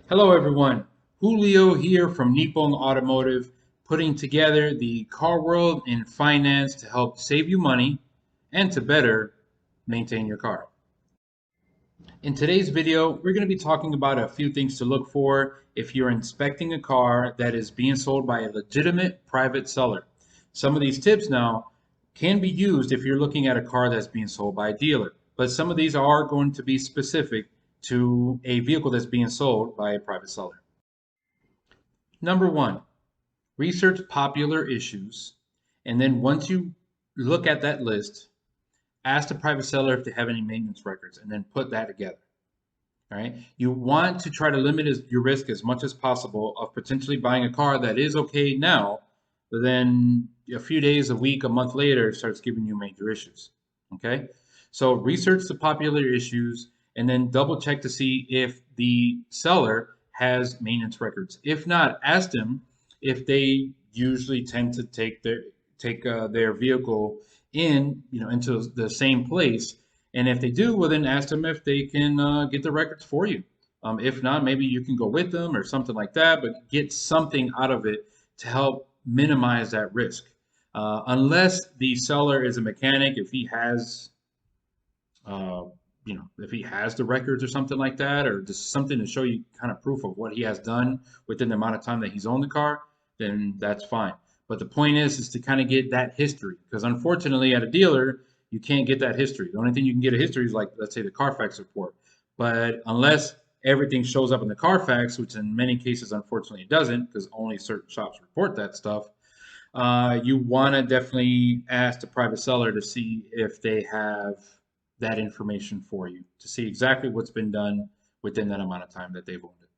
Hello, everyone. Julio here from Nippon Automotive, putting together the car world and finance to help save you money and to better maintain your car. In today's video, we're going to be talking about a few things to look for if you're inspecting a car that is being sold by a legitimate private seller. Some of these tips now can be used if you're looking at a car that's being sold by a dealer, but some of these are going to be specific to a vehicle that's being sold by a private seller. Number one, research popular issues, and then once you look at that list, ask the private seller if they have any maintenance records, and then put that together. All right. You want to try to limit your risk as much as possible of potentially buying a car that is okay now, but then a few days, a week, a month later, it starts giving you major issues. Okay. So research the popular issues and then double check to see if the seller has maintenance records. If not, ask them if they usually tend to take their vehicle into the same place, and if they do, well, then ask them if they can get the records for you. If not, maybe you can go with them or something like that, but get something out of it to help minimize that risk. Unless the seller is a mechanic, uh, if he has the records or something like that, or just something to show you kind of proof of what he has done within the amount of time that he's owned the car, then that's fine. But the point is to kind of get that history, because unfortunately, at a dealer, you can't get that history. The only thing you can get a history is, like, let's say, the Carfax report. But unless everything shows up in the Carfax, which in many cases, unfortunately, it doesn't, because only certain shops report that stuff, you want to definitely ask the private seller to see if they have that information for you, to see exactly what's been done within that amount of time that they've owned it.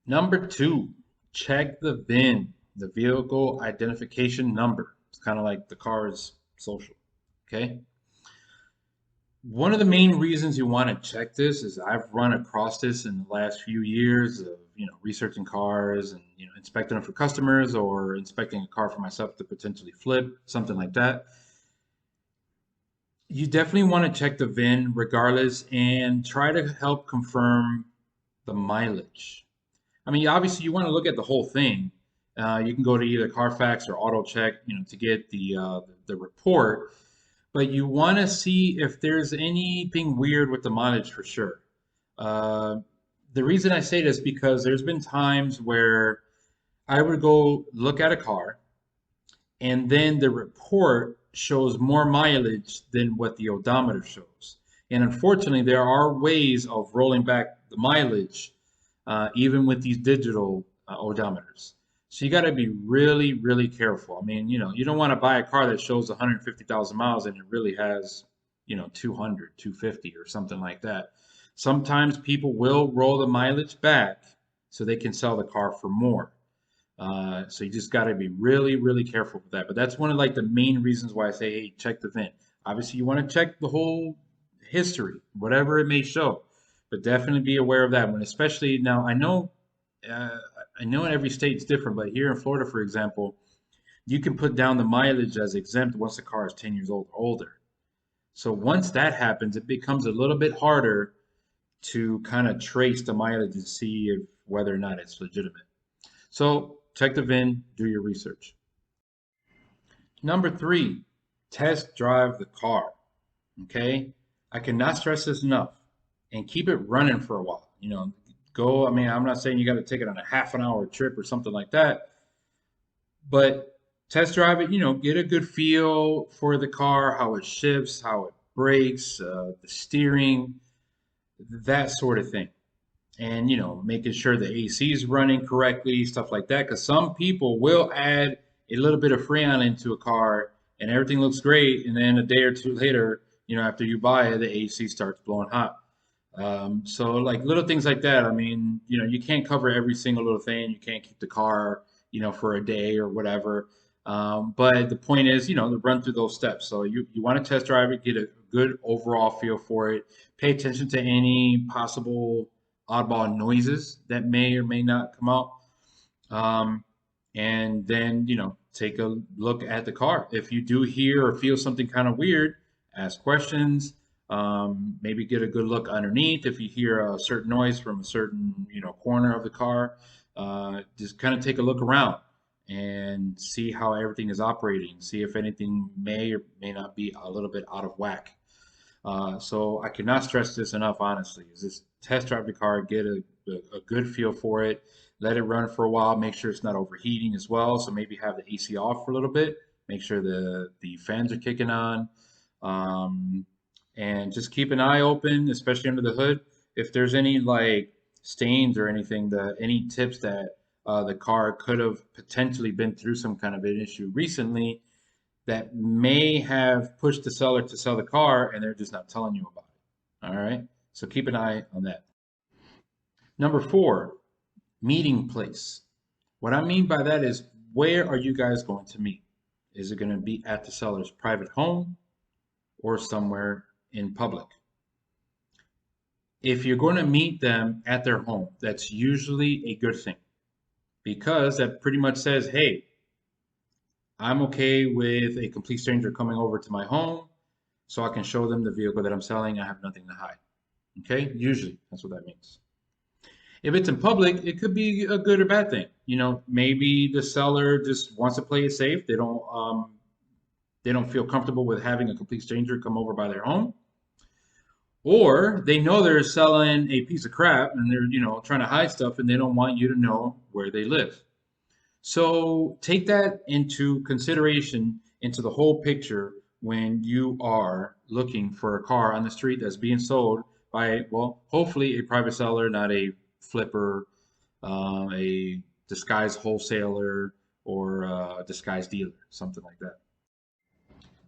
Number two, check the VIN, the vehicle identification number. It's kind of like the car's social. Okay. One of the main reasons you want to check this is I've run across this in the last few years of researching cars and inspecting them for customers or inspecting a car for myself to potentially flip, something like that. You definitely want to check the VIN regardless and try to help confirm the mileage. I mean, obviously, you want to look at the whole thing. You can go to either Carfax or AutoCheck, to get the report, but you want to see if there's anything weird with the mileage for sure. Uh, the reason I say this because there's been times where I would go look at a car and then the report shows more mileage than what the odometer shows. And unfortunately, there are ways of rolling back the mileage, even with these digital odometers. So you got to be really, really careful. I mean, you don't want to buy a car that shows 150,000 miles and it really has, 200, 250 or something like that. Sometimes people will roll the mileage back so they can sell the car for more. So you just got to be really, really careful with that. But that's one of, like, the main reasons why I say, hey, check the VIN. Obviously, you want to check the whole history, whatever it may show, but definitely be aware of that one. Especially now, uh, I know in every state it's different, but here in Florida, for example, you can put down the mileage as exempt once the car is 10 years old or older. So once that happens, it becomes a little bit harder to kind of trace the mileage and see if whether or not it's legitimate. So check the VIN, do your research. Number three, test drive the car. Okay. I cannot stress this enough, and keep it running for a while. I mean, I'm not saying you got to take it on a half an hour trip or something like that, but test drive it, get a good feel for the car, how it shifts, how it brakes, the steering, that sort of thing. And making sure the AC is running correctly, stuff like that. Because some people will add a little bit of Freon into a car, and everything looks great, and then a day or two later, after you buy it, the AC starts blowing hot. So, like, little things like that. I mean, you can't cover every single little thing. You can't keep the car, for a day or whatever. But the point is, to run through those steps. So you want to test drive it, get a good overall feel for it. Pay attention to any possible oddball noises that may or may not come out. Um, and then, take a look at the car. If you do hear or feel something kind of weird, ask questions. Maybe get a good look underneath. If you hear a certain noise from a certain, corner of the car, just kind of take a look around and see how everything is operating. See if anything may or may not be a little bit out of whack. So I cannot stress this enough, honestly, is just test drive the car, get a good feel for it, let it run for a while, make sure it's not overheating as well. So maybe have the AC off for a little bit, make sure the fans are kicking on, um, and just keep an eye open, especially under the hood. If there's any like stains or anything, any tips that the car could have potentially been through some kind of an issue recently, that may have pushed the seller to sell the car and they're just not telling you about it. All right. So keep an eye on that. Number 4, meeting place. What I mean by that is, where are you guys going to meet? Is it going to be at the seller's private home or somewhere in public? If you're going to meet them at their home, that's usually a good thing, because that pretty much says, hey, I'm okay with a complete stranger coming over to my home so I can show them the vehicle that I'm selling. I have nothing to hide. Okay? Usually, that's what that means. If it's in public, it could be a good or bad thing. Maybe the seller just wants to play it safe. They don't feel comfortable with having a complete stranger come over by their home. Or they know they're selling a piece of crap and they're, trying to hide stuff, and they don't want you to know where they live. So take that into consideration, into the whole picture, when you are looking for a car on the street that's being sold by, well, hopefully a private seller, not a flipper, a disguised wholesaler, or a disguised dealer, something like that.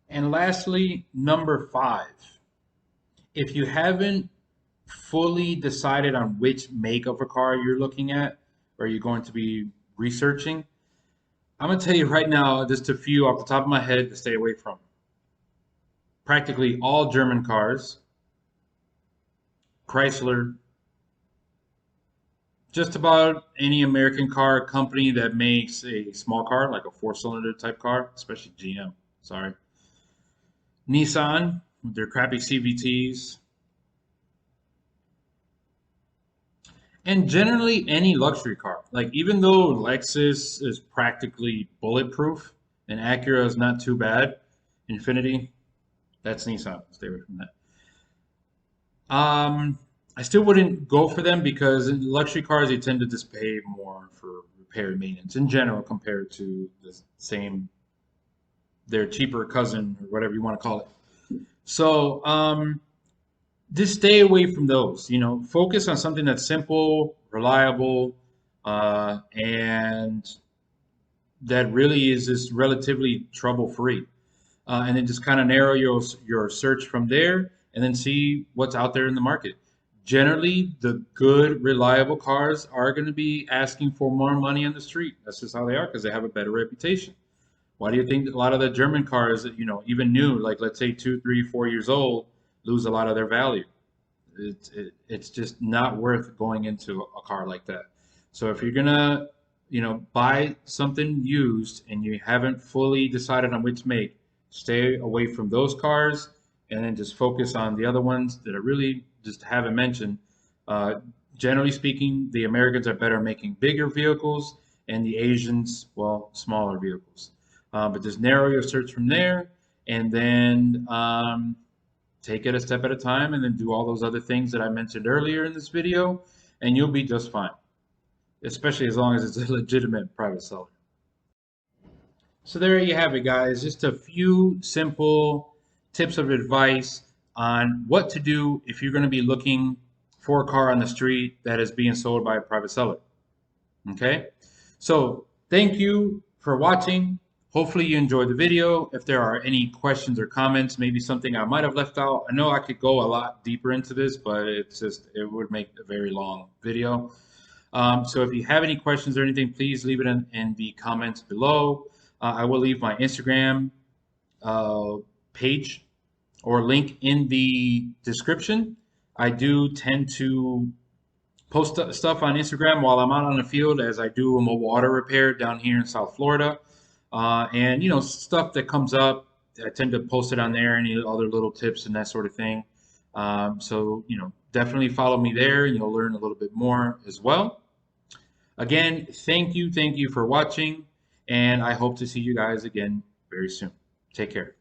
And lastly, number 5, if you haven't fully decided on which make of a car you're looking at or you're going to be researching, I'm going to tell you right now, just a few off the top of my head to stay away from. Practically all German cars, Chrysler, just about any American car company that makes a small car, like a 4-cylinder type car, especially GM, sorry. Nissan, with their crappy CVTs. And generally any luxury car. Like, even though Lexus is practically bulletproof and Acura is not too bad, Infiniti, that's Nissan. Stay away from that. I still wouldn't go for them, because in luxury cars they tend to just pay more for repair and maintenance in general compared to the same, their cheaper cousin or whatever you want to call it. So just stay away from those. Focus on something that's simple, reliable, and that really is just relatively trouble-free. And then just kind of narrow your search from there, and then see what's out there in the market. Generally, the good, reliable cars are going to be asking for more money on the street. That's just how they are, because they have a better reputation. Why do you think that a lot of the German cars that, even new, like let's say 2, 3, 4 years old, lose a lot of their value? It's just not worth going into a car like that. So if you're gonna, buy something used and you haven't fully decided on which make, stay away from those cars, and then just focus on the other ones that I really just haven't mentioned. Uh, Generally speaking, the Americans are better making bigger vehicles, and the Asians, well, smaller vehicles. But just narrow your search from there, and then take it a step at a time, and then do all those other things that I mentioned earlier in this video, and you'll be just fine, especially as long as it's a legitimate private seller. So there you have it, guys. Just a few simple tips of advice on what to do if you're going to be looking for a car on the street that is being sold by a private seller. Okay? So thank you for watching. Hopefully you enjoyed the video. If there are any questions or comments, maybe something I might have left out. I know I could go a lot deeper into this, but it would make a very long video. So if you have any questions or anything, please leave it in the comments below. I will leave my Instagram page or link in the description. I do tend to post stuff on Instagram while I'm out on the field, as I do a mobile auto repair down here in South Florida. And stuff that comes up, I tend to post it on there, any other little tips and that sort of thing. So, definitely follow me there and you'll learn a little bit more as well. Again, thank you for watching, and I hope to see you guys again very soon. Take care.